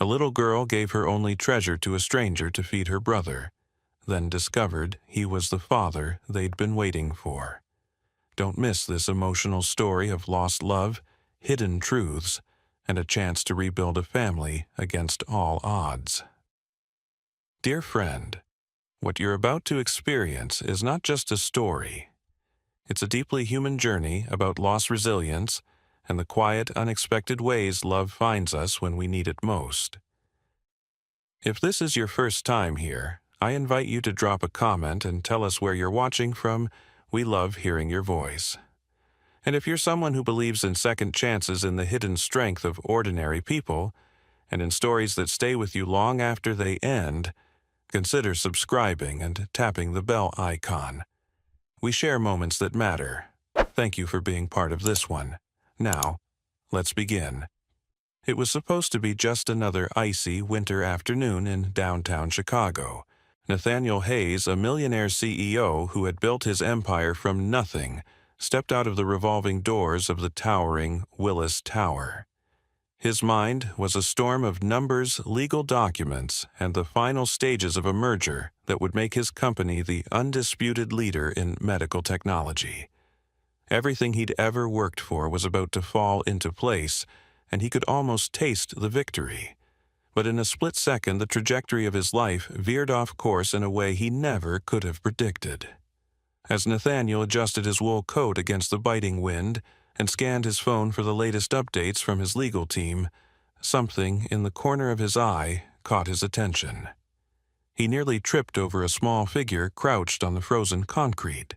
A little girl gave her only treasure to a stranger to feed her brother, then discovered he was the father they'd been waiting for. Don't miss this emotional story of lost love, hidden truths, and a chance to rebuild a family against all odds. Dear friend, what you're about to experience is not just a story. It's a deeply human journey about lost resilience and the quiet, unexpected ways love finds us when we need it most. If this is your first time here, I invite you to drop a comment and tell us where you're watching from. We love hearing your voice. And if you're someone who believes in second chances in the hidden strength of ordinary people, and in stories that stay with you long after they end, consider subscribing and tapping the bell icon. We share moments that matter. Thank you for being part of this one. Now, let's begin. It was supposed to be just another icy winter afternoon in downtown Chicago. Nathaniel Hayes, a millionaire CEO who had built his empire from nothing, stepped out of the revolving doors of the towering Willis Tower. His mind was a storm of numbers, legal documents, and the final stages of a merger that would make his company the undisputed leader in medical technology. Everything he'd ever worked for was about to fall into place, and he could almost taste the victory. But in a split second, the trajectory of his life veered off course in a way he never could have predicted. As Nathaniel adjusted his wool coat against the biting wind and scanned his phone for the latest updates from his legal team, something in the corner of his eye caught his attention. He nearly tripped over a small figure crouched on the frozen concrete.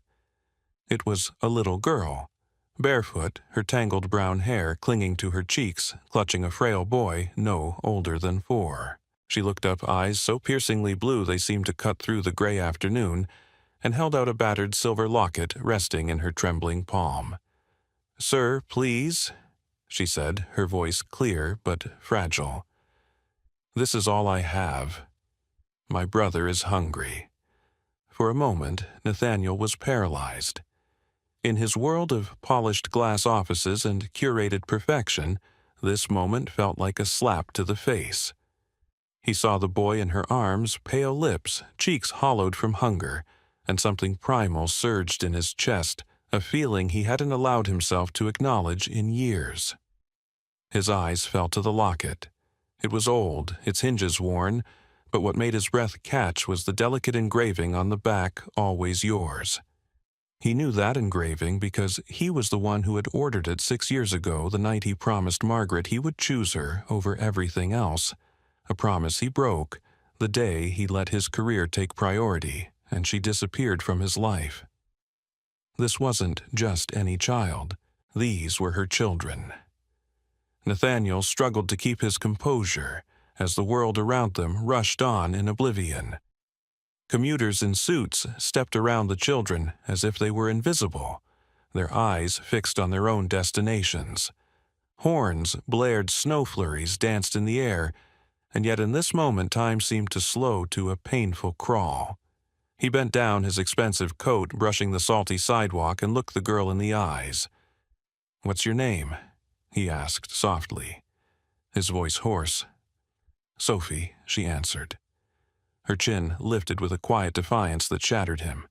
It was a little girl, barefoot, her tangled brown hair clinging to her cheeks, clutching a frail boy no older than 4. She looked up, eyes so piercingly blue they seemed to cut through the gray afternoon, and held out a battered silver locket resting in her trembling palm. "Sir, please," she said, her voice clear but fragile. "This is all I have. My brother is hungry." For a moment, Nathaniel was paralyzed. In his world of polished glass offices and curated perfection, this moment felt like a slap to the face. He saw the boy in her arms, pale lips, cheeks hollowed from hunger, and something primal surged in his chest, a feeling he hadn't allowed himself to acknowledge in years. His eyes fell to the locket. It was old, its hinges worn, but what made his breath catch was the delicate engraving on the back, "Always yours." He knew that engraving because he was the one who had ordered it 6 years ago, the night he promised Margaret he would choose her over everything else, a promise he broke the day he let his career take priority and she disappeared from his life. This wasn't just any child. These were her children. Nathaniel struggled to keep his composure as the world around them rushed on in oblivion. Commuters in suits stepped around the children as if they were invisible, their eyes fixed on their own destinations. Horns blared, snow flurries danced in the air, and yet in this moment time seemed to slow to a painful crawl. He bent down his expensive coat, brushing the salty sidewalk, and looked the girl in the eyes. "What's your name?" he asked softly, his voice hoarse. "Sophie," she answered. Her chin lifted with a quiet defiance that shattered him.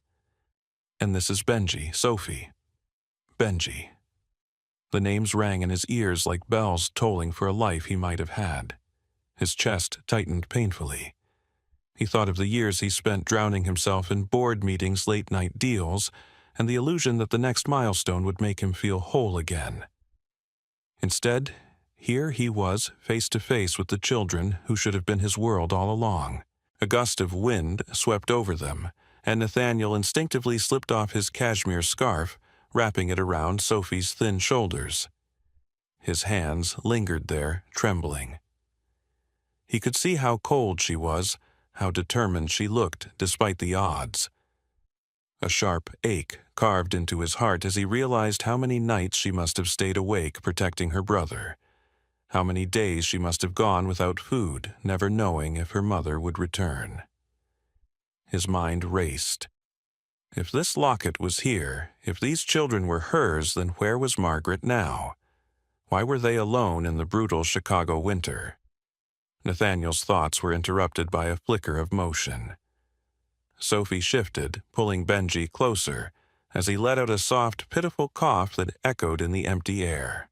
"And this is Benji, Sophie." Benji. The names rang in his ears like bells tolling for a life he might have had. His chest tightened painfully. He thought of the years he spent drowning himself in board meetings, late-night deals, and the illusion that the next milestone would make him feel whole again. Instead, here he was, face to face with the children who should have been his world all along. A gust of wind swept over them, and Nathaniel instinctively slipped off his cashmere scarf, wrapping it around Sophie's thin shoulders. His hands lingered there, trembling. He could see how cold she was, how determined she looked despite the odds. A sharp ache carved into his heart as he realized how many nights she must have stayed awake protecting her brother, how many days she must have gone without food, never knowing if her mother would return. His mind raced. If this locket was here, if these children were hers, then where was Margaret now? Why were they alone in the brutal Chicago winter? Nathaniel's thoughts were interrupted by a flicker of motion. Sophie shifted, pulling Benji closer, as he let out a soft, pitiful cough that echoed in the empty air.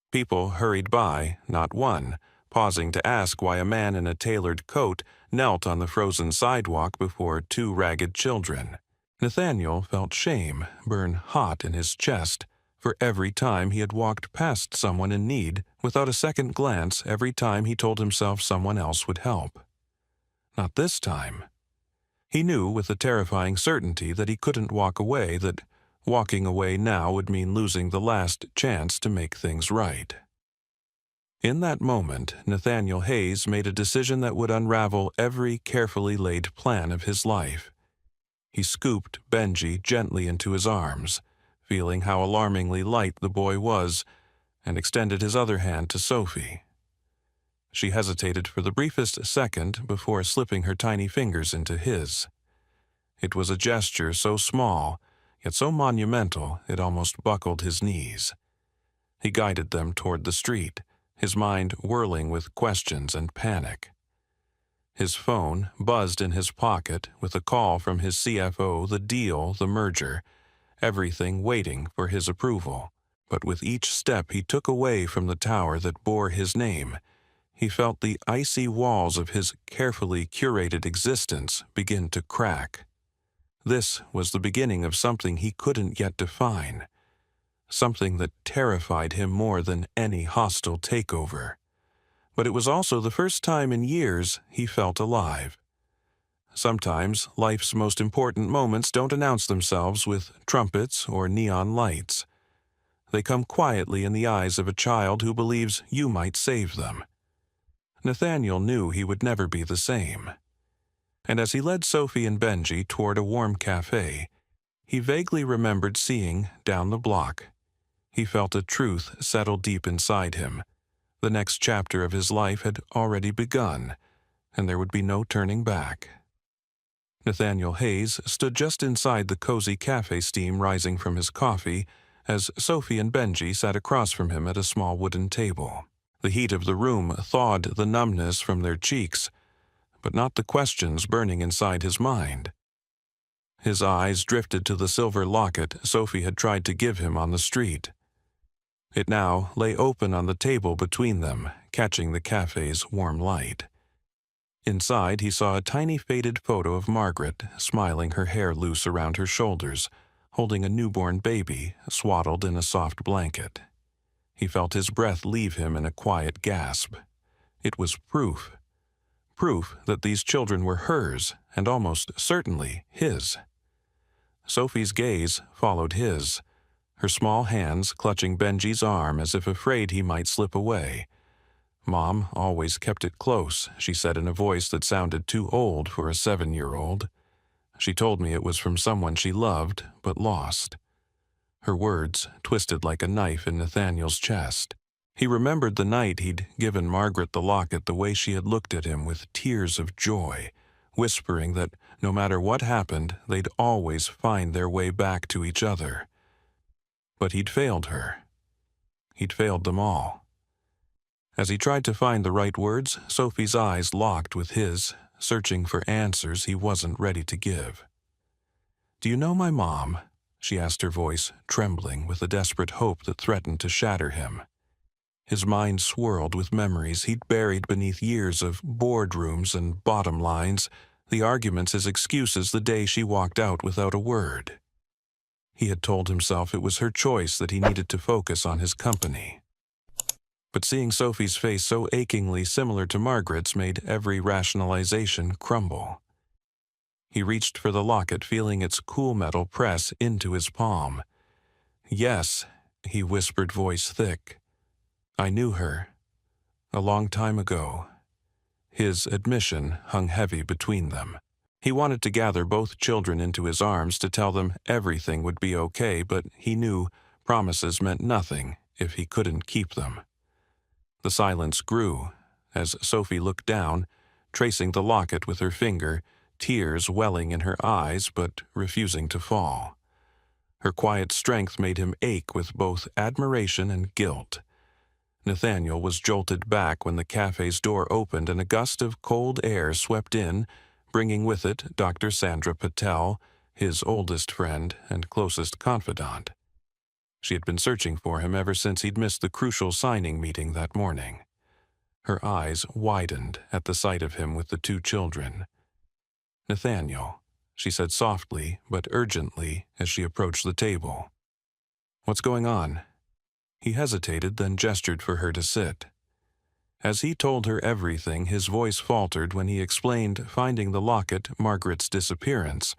People hurried by, not one, pausing to ask why a man in a tailored coat knelt on the frozen sidewalk before two ragged children. Nathaniel felt shame burn hot in his chest for every time he had walked past someone in need without a second glance every time he told himself someone else would help. Not this time. He knew with a terrifying certainty that he couldn't walk away, that walking away now would mean losing the last chance to make things right. In that moment, Nathaniel Hayes made a decision that would unravel every carefully laid plan of his life. He scooped Benji gently into his arms, feeling how alarmingly light the boy was, and extended his other hand to Sophie. She hesitated for the briefest second before slipping her tiny fingers into his. It was a gesture so small, yet so monumental it almost buckled his knees. He guided them toward the street, his mind whirling with questions and panic. His phone buzzed in his pocket with a call from his CFO, the deal, the merger, everything waiting for his approval. But with each step he took away from the tower that bore his name, he felt the icy walls of his carefully curated existence begin to crack. This was the beginning of something he couldn't yet define, something that terrified him more than any hostile takeover. But it was also the first time in years he felt alive. Sometimes life's most important moments don't announce themselves with trumpets or neon lights. They come quietly in the eyes of a child who believes you might save them. Nathaniel knew he would never be the same. And as he led Sophie and Benji toward a warm cafe, he vaguely remembered seeing, down the block. He felt a truth settle deep inside him. The next chapter of his life had already begun, and there would be no turning back. Nathaniel Hayes stood just inside the cozy cafe steam rising from his coffee as Sophie and Benji sat across from him at a small wooden table. The heat of the room thawed the numbness from their cheeks, but not the questions burning inside his mind. His eyes drifted to the silver locket Sophie had tried to give him on the street. It now lay open on the table between them, catching the cafe's warm light. Inside, he saw a tiny faded photo of Margaret, smiling, her hair loose around her shoulders, holding a newborn baby swaddled in a soft blanket. He felt his breath leave him in a quiet gasp. It was proof. Proof that these children were hers, and almost certainly his. Sophie's gaze followed his, her small hands clutching Benji's arm as if afraid he might slip away. "Mom always kept it close," she said in a voice that sounded too old for a 7-year-old. "She told me it was from someone she loved but lost." Her words twisted like a knife in Nathaniel's chest. He remembered the night he'd given Margaret the locket, the way she had looked at him with tears of joy, whispering that no matter what happened, they'd always find their way back to each other. But he'd failed her. He'd failed them all. As he tried to find the right words, Sophie's eyes locked with his, searching for answers he wasn't ready to give. "Do you know my mom?" she asked, her voice trembling with a desperate hope that threatened to shatter him. His mind swirled with memories he'd buried beneath years of boardrooms and bottom lines, the arguments as excuses the day she walked out without a word. He had told himself it was her choice, that he needed to focus on his company. But seeing Sophie's face so achingly similar to Margaret's made every rationalization crumble. He reached for the locket, feeling its cool metal press into his palm. "Yes," he whispered, voice thick. "I knew her. A long time ago." His admission hung heavy between them. He wanted to gather both children into his arms to tell them everything would be okay, but he knew promises meant nothing if he couldn't keep them. The silence grew as Sophie looked down, tracing the locket with her finger, tears welling in her eyes but refusing to fall. Her quiet strength made him ache with both admiration and guilt. Nathaniel was jolted back when the cafe's door opened and a gust of cold air swept in, bringing with it Dr. Sandra Patel, his oldest friend and closest confidant. She had been searching for him ever since he'd missed the crucial signing meeting that morning. Her eyes widened at the sight of him with the two children. "Nathaniel," she said softly but urgently as she approached the table. "What's going on?" He hesitated, then gestured for her to sit. As he told her everything, his voice faltered when he explained finding the locket, Margaret's disappearance,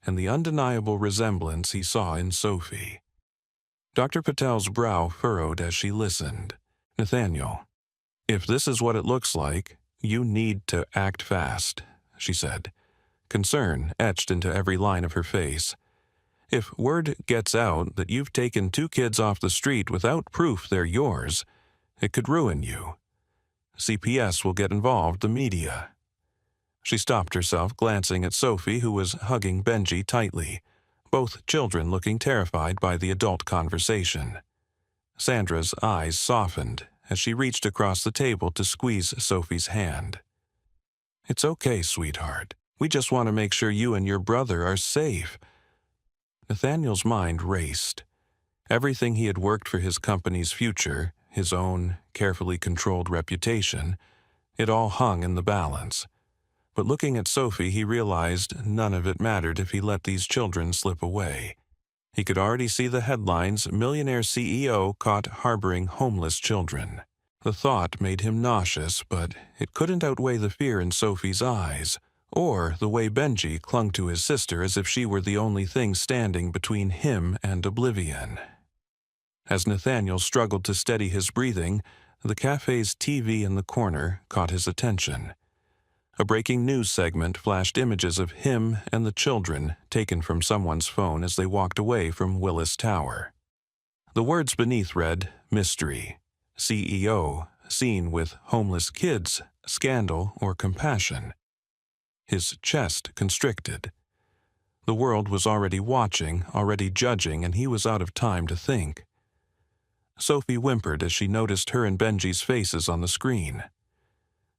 and the undeniable resemblance he saw in Sophie. Dr. Patel's brow furrowed as she listened. "Nathaniel, if this is what it looks like, you need to act fast," she said, concern etched into every line of her face. "If word gets out that you've taken 2 kids off the street without proof they're yours, it could ruin you. CPS will get involved, the media." She stopped herself, glancing at Sophie, who was hugging Benji tightly, both children looking terrified by the adult conversation. Sandra's eyes softened as she reached across the table to squeeze Sophie's hand. "It's okay, sweetheart. We just want to make sure you and your brother are safe." Nathaniel's mind raced. Everything he had worked for his company's future, his own carefully controlled reputation, it all hung in the balance. But looking at Sophie, he realized none of it mattered if he let these children slip away. He could already see the headlines, "Billionaire CEO caught harboring homeless children." The thought made him nauseous, but it couldn't outweigh the fear in Sophie's eyes, or the way Benji clung to his sister as if she were the only thing standing between him and oblivion. As Nathaniel struggled to steady his breathing, the cafe's TV in the corner caught his attention. A breaking news segment flashed images of him and the children taken from someone's phone as they walked away from Willis Tower. The words beneath read, "Mystery. CEO seen with homeless kids, scandal or compassion." His chest constricted. The world was already watching, already judging, and he was out of time to think. Sophie whimpered as she noticed her and Benji's faces on the screen.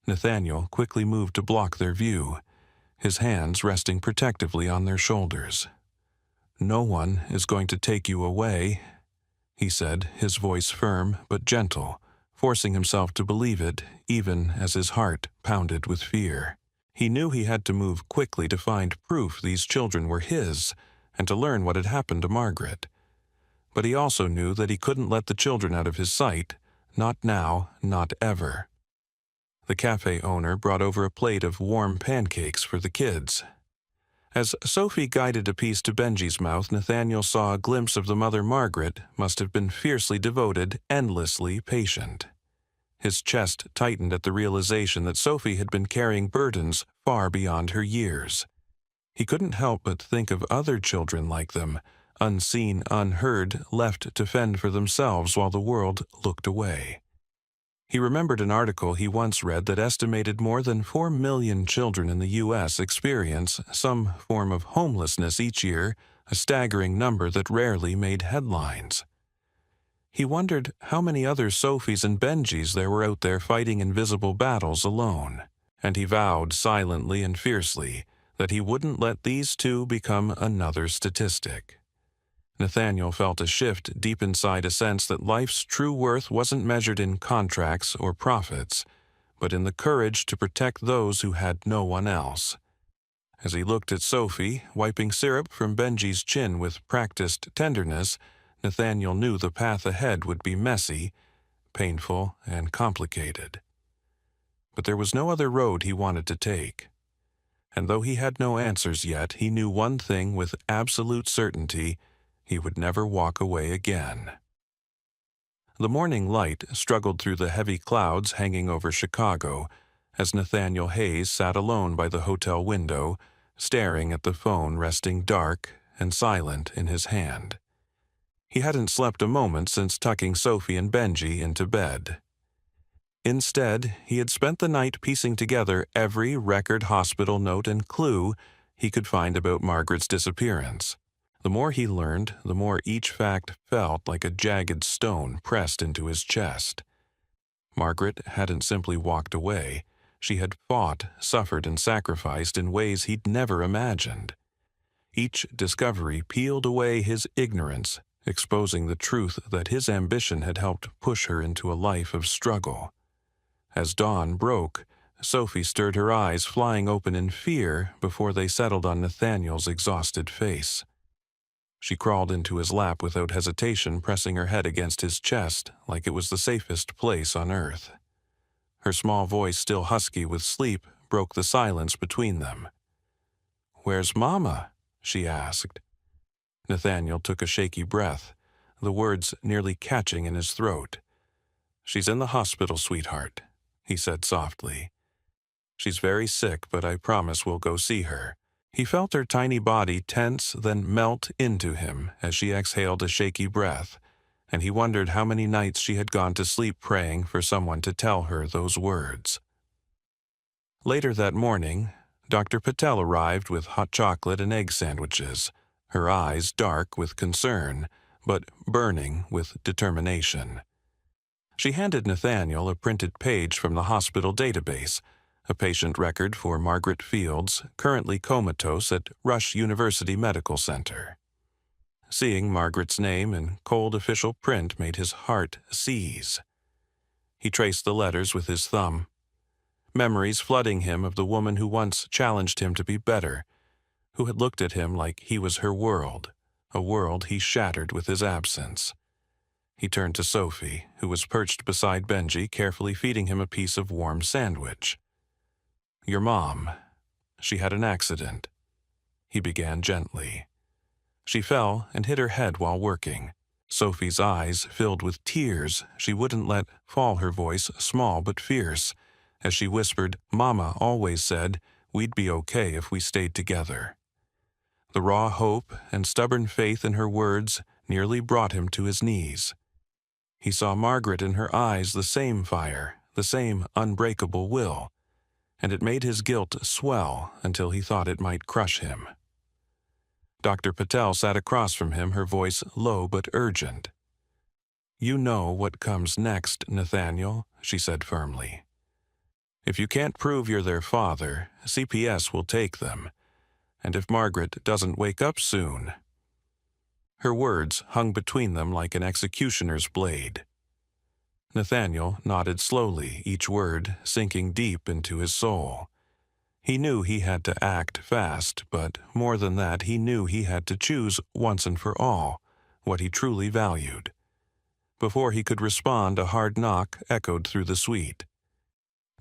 Nathaniel quickly moved to block their view, his hands resting protectively on their shoulders. "No one is going to take you away," he said, his voice firm but gentle, forcing himself to believe it even as his heart pounded with fear. He knew he had to move quickly to find proof these children were his and to learn what had happened to Margaret. But he also knew that he couldn't let the children out of his sight, not now, not ever. The cafe owner brought over a plate of warm pancakes for the kids. As Sophie guided a piece to Benji's mouth, Nathaniel saw a glimpse of the mother. Margaret must have been fiercely devoted, endlessly patient. His chest tightened at the realization that Sophie had been carrying burdens far beyond her years. He couldn't help but think of other children like them, unseen, unheard, left to fend for themselves while the world looked away. He remembered an article he once read that estimated more than 4 million children in the U.S. experience some form of homelessness each year, a staggering number that rarely made headlines. He wondered how many other Sophies and Benjis there were out there fighting invisible battles alone, and he vowed silently and fiercely that he wouldn't let these two become another statistic. Nathaniel felt a shift deep inside, a sense that life's true worth wasn't measured in contracts or profits, but in the courage to protect those who had no one else. As he looked at Sophie, wiping syrup from Benji's chin with practiced tenderness, Nathaniel knew the path ahead would be messy, painful, and complicated. But there was no other road he wanted to take. And though he had no answers yet, he knew one thing with absolute certainty: he would never walk away again. The morning light struggled through the heavy clouds hanging over Chicago as Nathaniel Hayes sat alone by the hotel window, staring at the phone resting dark and silent in his hand. He hadn't slept a moment since tucking Sophie and Benji into bed. Instead, he had spent the night piecing together every record, hospital note, and clue he could find about Margaret's disappearance. The more he learned, the more each fact felt like a jagged stone pressed into his chest. Margaret hadn't simply walked away. She had fought, suffered, and sacrificed in ways he'd never imagined. Each discovery peeled away his ignorance, exposing the truth that his ambition had helped push her into a life of struggle. As dawn broke, Sophie stirred her eyes, flying open in fear before they settled on Nathaniel's exhausted face. She crawled into his lap without hesitation, pressing her head against his chest like it was the safest place on earth. Her small voice, still husky with sleep, broke the silence between them. "Where's Mama?" she asked. Nathaniel took a shaky breath, the words nearly catching in his throat. "She's in the hospital, sweetheart," he said softly. "She's very sick, but I promise we'll go see her." He felt her tiny body tense, then melt into him as she exhaled a shaky breath, and he wondered how many nights she had gone to sleep praying for someone to tell her those words. Later that morning, Dr. Patel arrived with hot chocolate and egg sandwiches, her eyes dark with concern, but burning with determination. She handed Nathaniel a printed page from the hospital database, a patient record for Margaret Fields, currently comatose at Rush University Medical Center. Seeing Margaret's name in cold official print made his heart seize. He traced the letters with his thumb, memories flooding him of the woman who once challenged him to be better, who had looked at him like he was her world, a world he shattered with his absence. He turned to Sophie, who was perched beside Benji, carefully feeding him a piece of warm sandwich. "Your mom. She had an accident," he began gently. "She fell and hit her head while working." Sophie's eyes filled with tears. She wouldn't let fall her voice, small but fierce, as she whispered, "Mama always said we'd be okay if we stayed together." The raw hope and stubborn faith in her words nearly brought him to his knees. He saw Margaret in her eyes, the same fire, the same unbreakable will, and it made his guilt swell until he thought it might crush him. Dr. Patel sat across from him, her voice low but urgent. "You know what comes next, Nathaniel," she said firmly. "If you can't prove you're their father, CPS will take them. And if Margaret doesn't wake up soon—" Her words hung between them like an executioner's blade. Nathaniel nodded slowly, each word sinking deep into his soul. He knew he had to act fast, but more than that, he knew he had to choose once and for all what he truly valued. Before he could respond, a hard knock echoed through the suite.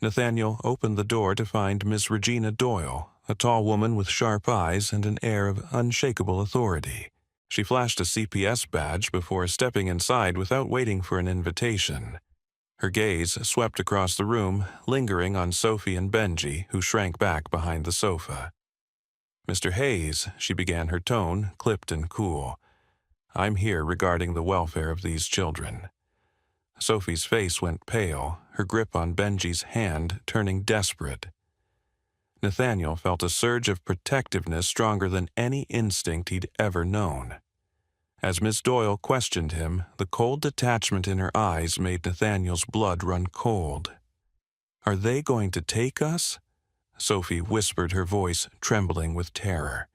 Nathaniel opened the door to find Miss Regina Doyle, a tall woman with sharp eyes and an air of unshakable authority. She flashed a CPS badge before stepping inside without waiting for an invitation. Her gaze swept across the room, lingering on Sophie and Benji, who shrank back behind the sofa. "Mr. Hayes," she began, her tone clipped and cool. "I'm here regarding the welfare of these children." Sophie's face went pale, her grip on Benji's hand turning desperate. Nathaniel felt a surge of protectiveness stronger than any instinct he'd ever known. As Miss Doyle questioned him, the cold detachment in her eyes made Nathaniel's blood run cold. "Are they going to take us?" Sophie whispered, her voice trembling with terror.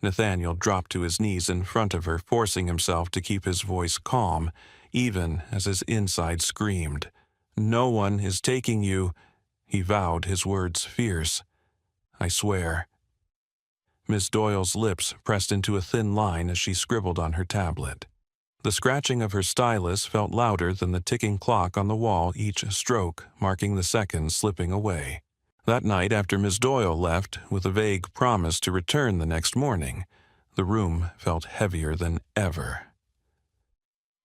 Nathaniel dropped to his knees in front of her, forcing himself to keep his voice calm, even as his inside screamed. "No one is taking you," he vowed, his words fierce. "I swear." Miss Doyle's lips pressed into a thin line as she scribbled on her tablet. The scratching of her stylus felt louder than the ticking clock on the wall, each stroke marking the seconds slipping away. That night, after Miss Doyle left with a vague promise to return the next morning, the room felt heavier than ever.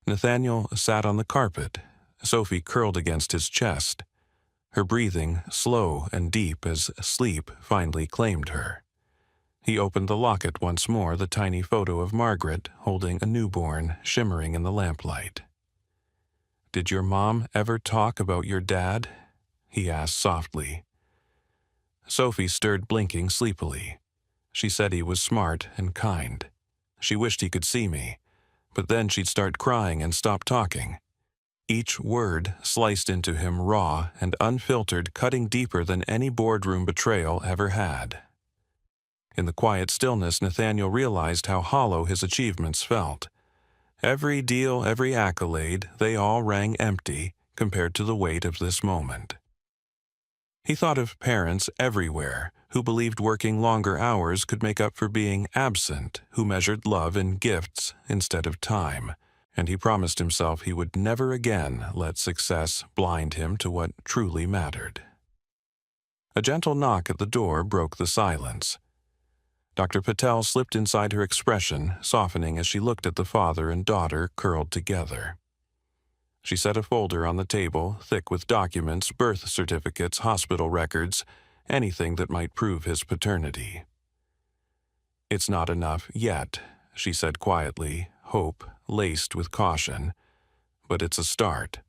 Nathaniel sat on the carpet, Sophie curled against his chest, her breathing slow and deep as sleep finally claimed her. He opened the locket once more, the tiny photo of Margaret holding a newborn shimmering in the lamplight. "Did your mom ever talk about your dad?" he asked softly. Sophie stirred, blinking sleepily. "She said he was smart and kind. She wished he could see me, but then she'd start crying and stop talking." each word sliced into him raw and unfiltered, cutting deeper than any boardroom betrayal ever had. In the quiet stillness, Nathaniel realized how hollow his achievements felt. Every deal, every accolade, they all rang empty compared to the weight of this moment. He thought of parents everywhere who believed working longer hours could make up for being absent, who measured love in gifts instead of time, and he promised himself he would never again let success blind him to what truly mattered. A gentle knock at the door broke the silence. Dr. Patel slipped inside her expression, softening as she looked at the father and daughter curled together. She set a folder on the table, thick with documents, birth certificates, hospital records, anything that might prove his paternity. "It's not enough yet," she said quietly, hope laced with caution, "but it's a start."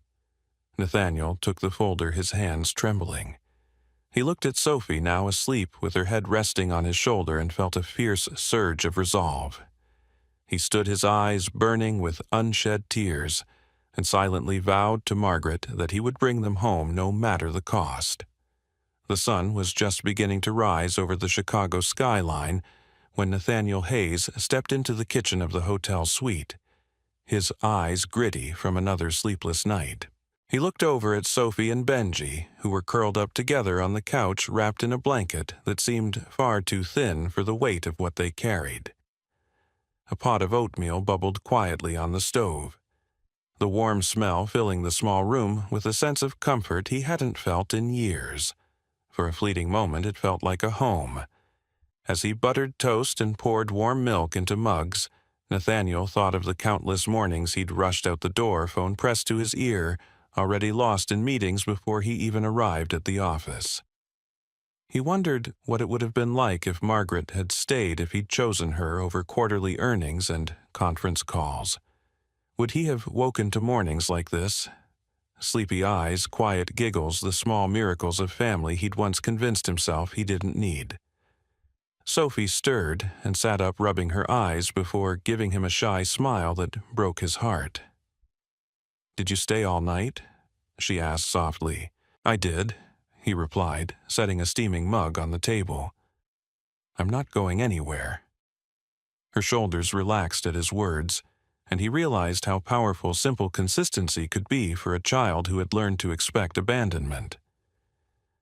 Nathaniel took the folder, his hands trembling. He looked at Sophie, now asleep, with her head resting on his shoulder, and felt a fierce surge of resolve. He stood, his eyes burning with unshed tears, and silently vowed to Margaret that he would bring them home no matter the cost. The sun was just beginning to rise over the Chicago skyline when Nathaniel Hayes stepped into the kitchen of the hotel suite, his eyes gritty from another sleepless night. He looked over at Sophie and Benji, who were curled up together on the couch, wrapped in a blanket that seemed far too thin for the weight of what they carried. A pot of oatmeal bubbled quietly on the stove, the warm smell filling the small room with a sense of comfort he hadn't felt in years. For a fleeting moment it felt like a home. As he buttered toast and poured warm milk into mugs, Nathaniel thought of the countless mornings he'd rushed out the door, phone pressed to his ear, already lost in meetings before he even arrived at the office. He wondered what it would have been like if Margaret had stayed, if he'd chosen her over quarterly earnings and conference calls. Would he have woken to mornings like this? Sleepy eyes, quiet giggles, the small miracles of family he'd once convinced himself he didn't need. Sophie stirred and sat up, rubbing her eyes before giving him a shy smile that broke his heart. "Did you stay all night?" she asked softly. "I did," he replied, setting a steaming mug on the table. "I'm not going anywhere." Her shoulders relaxed at his words, and he realized how powerful simple consistency could be for a child who had learned to expect abandonment.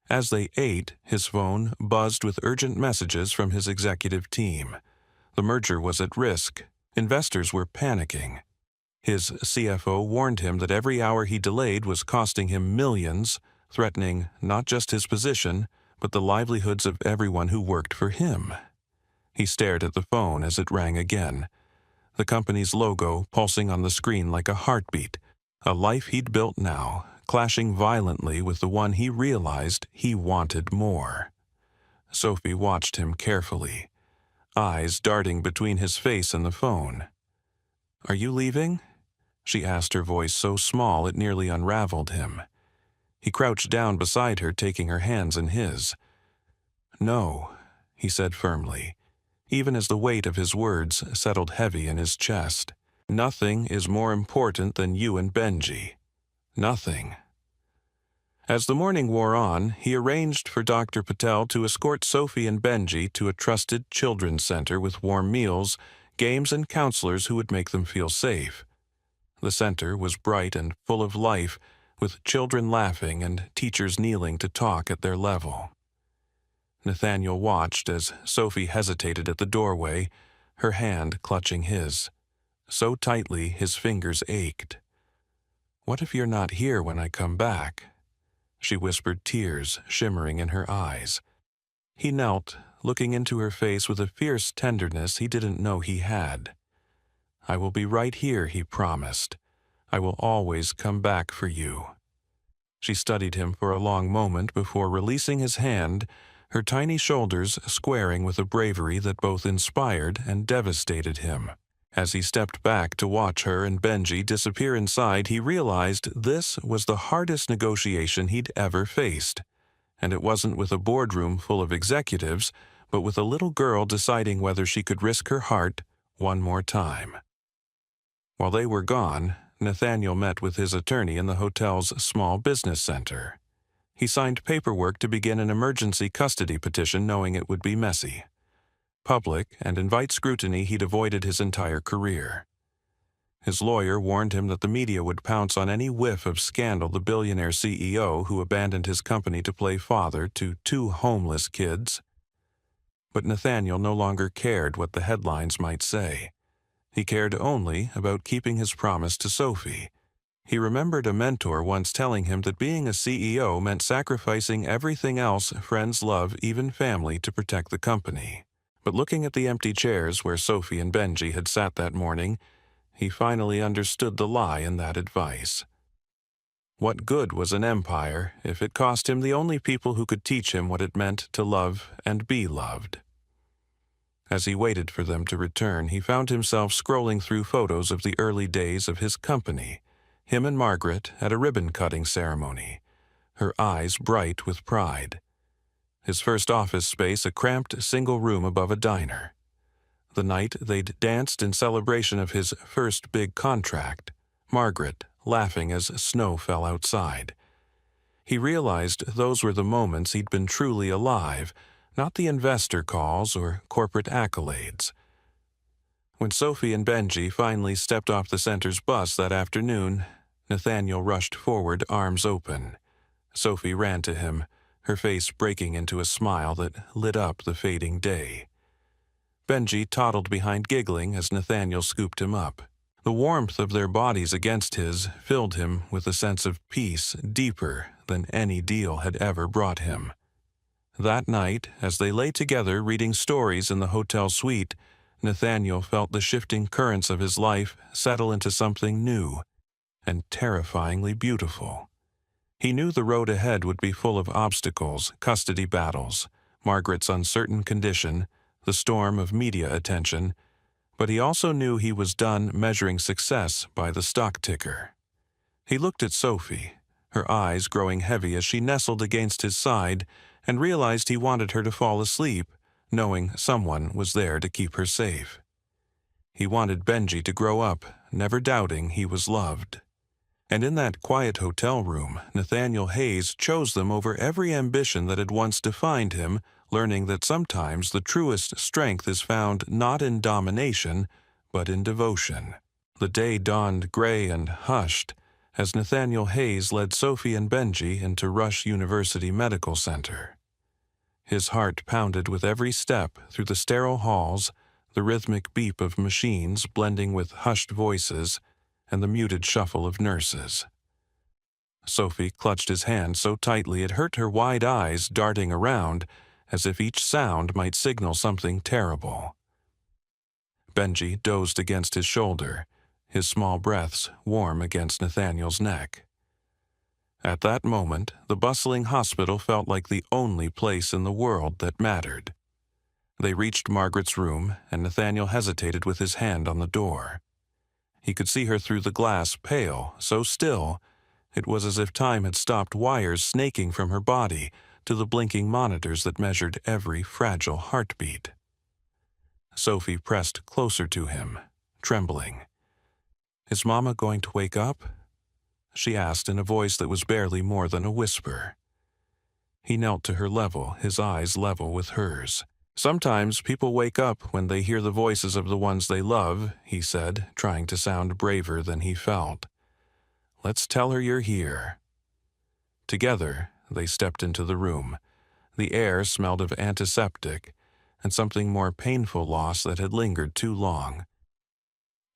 As they ate, his phone buzzed with urgent messages from his executive team. The merger was at risk. Investors were panicking. His CFO warned him that every hour he delayed was costing him millions, threatening not just his position, but the livelihoods of everyone who worked for him. He stared at the phone as it rang again, the company's logo pulsing on the screen like a heartbeat, a life he'd built now, clashing violently with the one he realized he wanted more. Sophie watched him carefully, eyes darting between his face and the phone. "Are you leaving?" she asked, her voice so small it nearly unraveled him. He crouched down beside her, taking her hands in his. "No," he said firmly, even as the weight of his words settled heavy in his chest. "Nothing is more important than you and Benji. Nothing." As the morning wore on, he arranged for Dr. Patel to escort Sophie and Benji to a trusted children's center with warm meals, games, and counselors who would make them feel safe. The center was bright and full of life, with children laughing and teachers kneeling to talk at their level. Nathaniel watched as Sophie hesitated at the doorway, her hand clutching his. So tightly his fingers ached. "What if you're not here when I come back?" she whispered, tears shimmering in her eyes. He knelt, looking into her face with a fierce tenderness he didn't know he had. "I will be right here," he promised. "I will always come back for you." She studied him for a long moment before releasing his hand, her tiny shoulders squaring with a bravery that both inspired and devastated him. As he stepped back to watch her and Benji disappear inside, he realized this was the hardest negotiation he'd ever faced. And it wasn't with a boardroom full of executives, but with a little girl deciding whether she could risk her heart one more time. While they were gone, Nathaniel met with his attorney in the hotel's small business center. He signed paperwork to begin an emergency custody petition, knowing it would be messy. Public and invite scrutiny he'd avoided his entire career. His lawyer warned him that the media would pounce on any whiff of scandal the billionaire CEO who abandoned his company to play father to 2 homeless kids. But Nathaniel no longer cared what the headlines might say. He cared only about keeping his promise to Sophie. He remembered a mentor once telling him that being a CEO meant sacrificing everything else friends love, even family, to protect the company. But looking at the empty chairs where Sophie and Benji had sat that morning, he finally understood the lie in that advice. What good was an empire if it cost him the only people who could teach him what it meant to love and be loved? As he waited for them to return, he found himself scrolling through photos of the early days of his company, him and Margaret at a ribbon-cutting ceremony, her eyes bright with pride. His first office space, a cramped single room above a diner. The night they'd danced in celebration of his first big contract, Margaret laughing as snow fell outside. He realized those were the moments he'd been truly alive, not the investor calls or corporate accolades. When Sophie and Benji finally stepped off the center's bus that afternoon, Nathaniel rushed forward, arms open. Sophie ran to him, her face breaking into a smile that lit up the fading day. Benji toddled behind, giggling as Nathaniel scooped him up. The warmth of their bodies against his filled him with a sense of peace deeper than any deal had ever brought him. That night, as they lay together reading stories in the hotel suite, Nathaniel felt the shifting currents of his life settle into something new and terrifyingly beautiful. He knew the road ahead would be full of obstacles, custody battles, Margaret's uncertain condition, the storm of media attention, but he also knew he was done measuring success by the stock ticker. He looked at Sophie, her eyes growing heavy as she nestled against his side, and realized he wanted her to fall asleep, knowing someone was there to keep her safe. He wanted Benji to grow up, never doubting he was loved. And in that quiet hotel room, Nathaniel Hayes chose them over every ambition that had once defined him, learning that sometimes the truest strength is found not in domination, but in devotion. The day dawned gray and hushed as Nathaniel Hayes led Sophie and Benji into Rush University Medical Center. His heart pounded with every step through the sterile halls, the rhythmic beep of machines blending with hushed voices, and the muted shuffle of nurses. Sophie clutched his hand so tightly it hurt her wide eyes, darting around, as if each sound might signal something terrible. Benji dozed against his shoulder, his small breaths warm against Nathaniel's neck. At that moment, the bustling hospital felt like the only place in the world that mattered. They reached Margaret's room, and Nathaniel hesitated with his hand on the door. He could see her through the glass, pale, so still, it was as if time had stopped, wires snaking from her body to the blinking monitors that measured every fragile heartbeat. Sophie pressed closer to him, trembling. "Is Mama going to wake up?" she asked in a voice that was barely more than a whisper. He knelt to her level, his eyes level with hers. "Sometimes people wake up when they hear the voices of the ones they love," he said, trying to sound braver than he felt. "Let's tell her you're here." Together, they stepped into the room. The air smelled of antiseptic and something more painful loss that had lingered too long.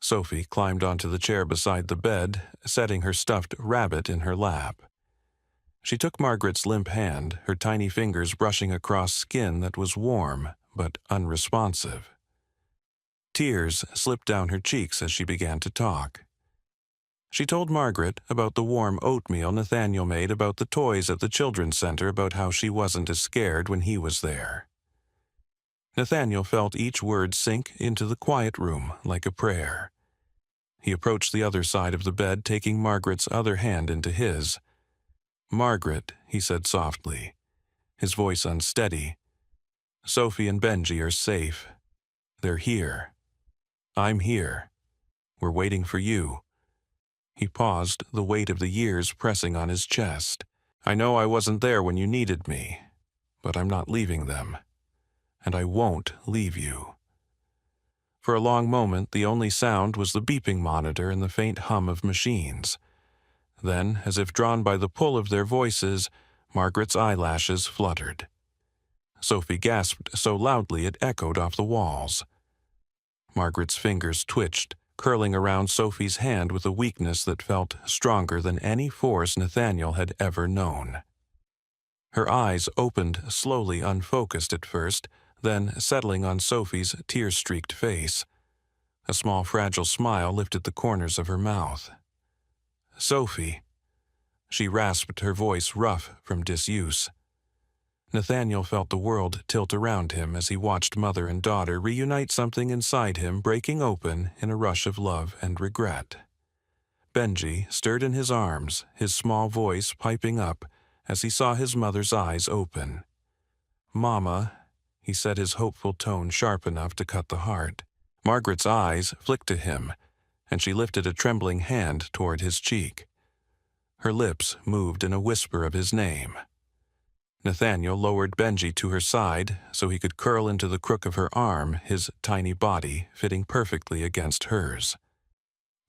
Sophie climbed onto the chair beside the bed, setting her stuffed rabbit in her lap. She took Margaret's limp hand, her tiny fingers brushing across skin that was warm but unresponsive. Tears slipped down her cheeks as she began to talk. She told Margaret about the warm oatmeal Nathaniel made, about the toys at the children's center, about how she wasn't as scared when he was there. Nathaniel felt each word sink into the quiet room like a prayer. He approached the other side of the bed, taking Margaret's other hand into his. "Margaret," he said softly, his voice unsteady, "Sophie and Benji are safe. They're here. I'm here. We're waiting for you." He paused, the weight of the years pressing on his chest. I know I wasn't there when you needed me, but I'm not leaving them. And I won't leave you. For a long moment, the only sound was the beeping monitor and the faint hum of machines. Then, as if drawn by the pull of their voices, Margaret's eyelashes fluttered. Sophie gasped so loudly it echoed off the walls. Margaret's fingers twitched, curling around Sophie's hand with a weakness that felt stronger than any force Nathaniel had ever known. Her eyes opened slowly, unfocused at first, then settling on Sophie's tear-streaked face. A small fragile smile lifted the corners of her mouth. Sophie. She rasped, her voice rough from disuse. Nathaniel felt the world tilt around him as he watched mother and daughter reunite, something inside him breaking open in a rush of love and regret. Benji stirred in his arms, his small voice piping up as he saw his mother's eyes open. Mama, he said, his hopeful tone sharp enough to cut the heart. Margaret's eyes flicked to him, and she lifted a trembling hand toward his cheek. Her lips moved in a whisper of his name. Nathaniel lowered Benji to her side so he could curl into the crook of her arm, his tiny body fitting perfectly against hers.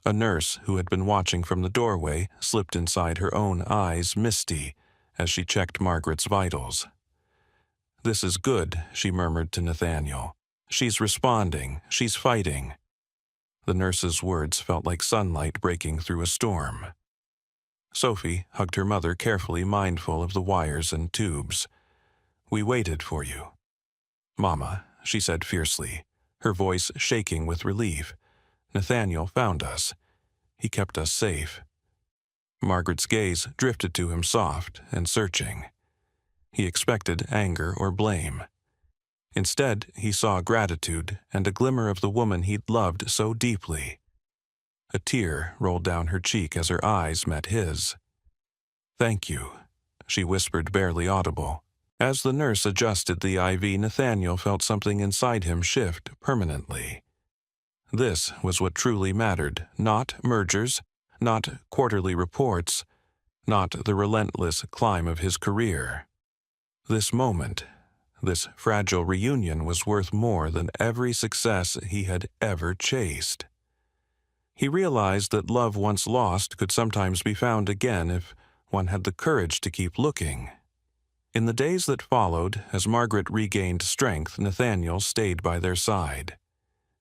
A nurse who had been watching from the doorway slipped inside her own eyes misty as she checked Margaret's vitals. This is good, she murmured to Nathaniel. She's responding. She's fighting. The nurse's words felt like sunlight breaking through a storm. Sophie hugged her mother carefully, mindful of the wires and tubes. We waited for you. Mama, she said fiercely, her voice shaking with relief. Nathaniel found us. He kept us safe. Margaret's gaze drifted to him, soft and searching. He expected anger or blame. Instead, he saw gratitude and a glimmer of the woman he'd loved so deeply. A tear rolled down her cheek as her eyes met his. Thank you, she whispered, barely audible. As the nurse adjusted the IV, Nathaniel felt something inside him shift permanently. This was what truly mattered, not mergers, not quarterly reports, not the relentless climb of his career. This moment, this fragile reunion, was worth more than every success he had ever chased. He realized that love once lost could sometimes be found again if one had the courage to keep looking. In the days that followed, as Margaret regained strength, Nathaniel stayed by their side.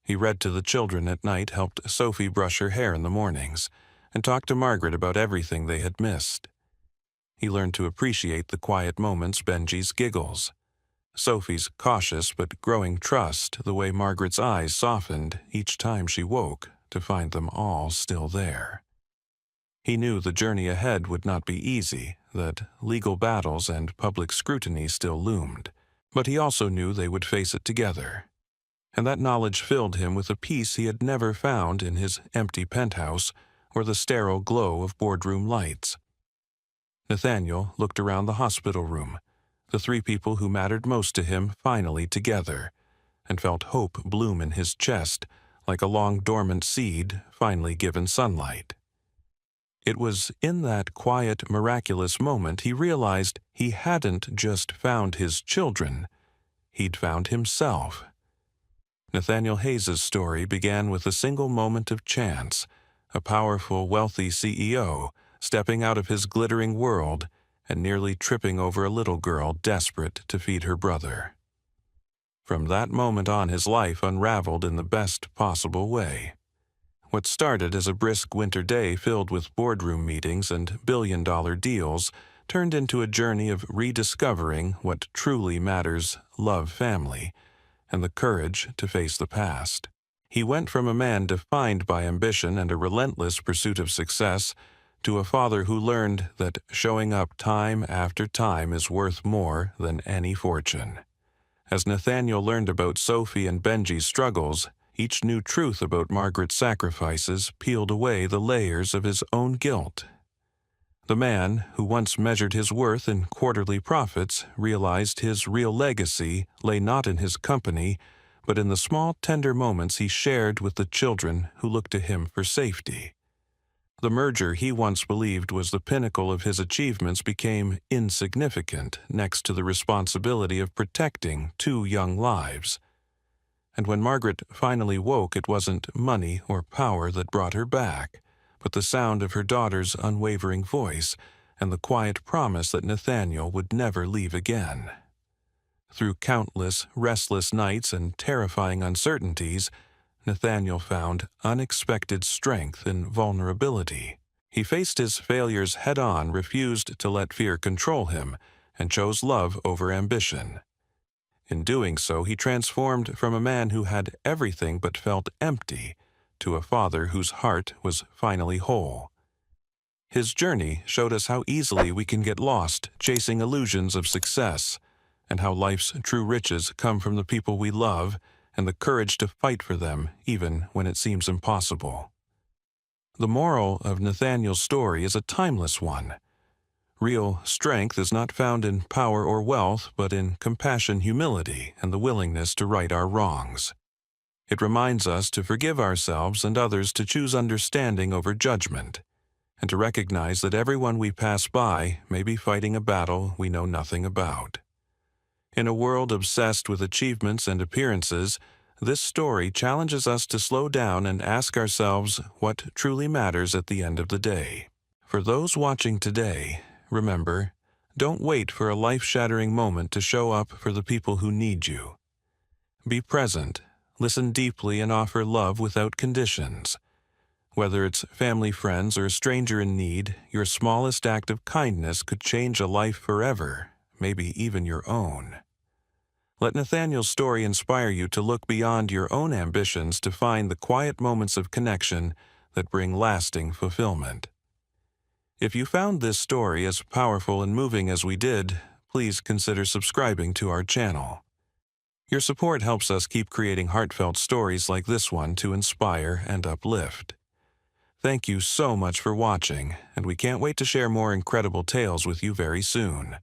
He read to the children at night, helped Sophie brush her hair in the mornings, and talked to Margaret about everything they had missed. He learned to appreciate the quiet moments, Benji's giggles, Sophie's cautious but growing trust, the way Margaret's eyes softened each time she woke to find them all still there. He knew the journey ahead would not be easy, that legal battles and public scrutiny still loomed, but he also knew they would face it together. And that knowledge filled him with a peace he had never found in his empty penthouse or the sterile glow of boardroom lights. Nathaniel looked around the hospital room, the three people who mattered most to him finally together, and felt hope bloom in his chest like a long-dormant seed finally given sunlight. It was in that quiet, miraculous moment he realized he hadn't just found his children, he'd found himself. Nathaniel Hayes's story began with a single moment of chance, a powerful, wealthy CEO stepping out of his glittering world and nearly tripping over a little girl desperate to feed her brother. From that moment on, his life unraveled in the best possible way. What started as a brisk winter day filled with boardroom meetings and billion-dollar deals turned into a journey of rediscovering what truly matters: love, family, and the courage to face the past. He went from a man defined by ambition and a relentless pursuit of success to a father who learned that showing up time after time is worth more than any fortune. As Nathaniel learned about Sophie and Benji's struggles, each new truth about Margaret's sacrifices peeled away the layers of his own guilt. The man who once measured his worth in quarterly profits realized his real legacy lay not in his company, but in the small, tender moments he shared with the children who looked to him for safety. The merger he once believed was the pinnacle of his achievements became insignificant next to the responsibility of protecting 2 young lives. And when Margaret finally woke, it wasn't money or power that brought her back, but the sound of her daughter's unwavering voice and the quiet promise that Nathaniel would never leave again. Through countless restless nights and terrifying uncertainties, Nathaniel found unexpected strength in vulnerability. He faced his failures head-on, refused to let fear control him, and chose love over ambition. In doing so, he transformed from a man who had everything but felt empty to a father whose heart was finally whole. His journey showed us how easily we can get lost chasing illusions of success, and how life's true riches come from the people we love and the courage to fight for them even when it seems impossible. The moral of Nathaniel's story is a timeless one. Real strength is not found in power or wealth, but in compassion, humility, and the willingness to right our wrongs. It reminds us to forgive ourselves and others, to choose understanding over judgment, and to recognize that everyone we pass by may be fighting a battle we know nothing about. In a world obsessed with achievements and appearances, this story challenges us to slow down and ask ourselves what truly matters at the end of the day. For those watching today, remember, don't wait for a life-shattering moment to show up for the people who need you. Be present, listen deeply, and offer love without conditions. Whether it's family, friends, or a stranger in need, your smallest act of kindness could change a life forever, maybe even your own. Let Nathaniel's story inspire you to look beyond your own ambitions to find the quiet moments of connection that bring lasting fulfillment. If you found this story as powerful and moving as we did, please consider subscribing to our channel. Your support helps us keep creating heartfelt stories like this one to inspire and uplift. Thank you so much for watching, and we can't wait to share more incredible tales with you very soon.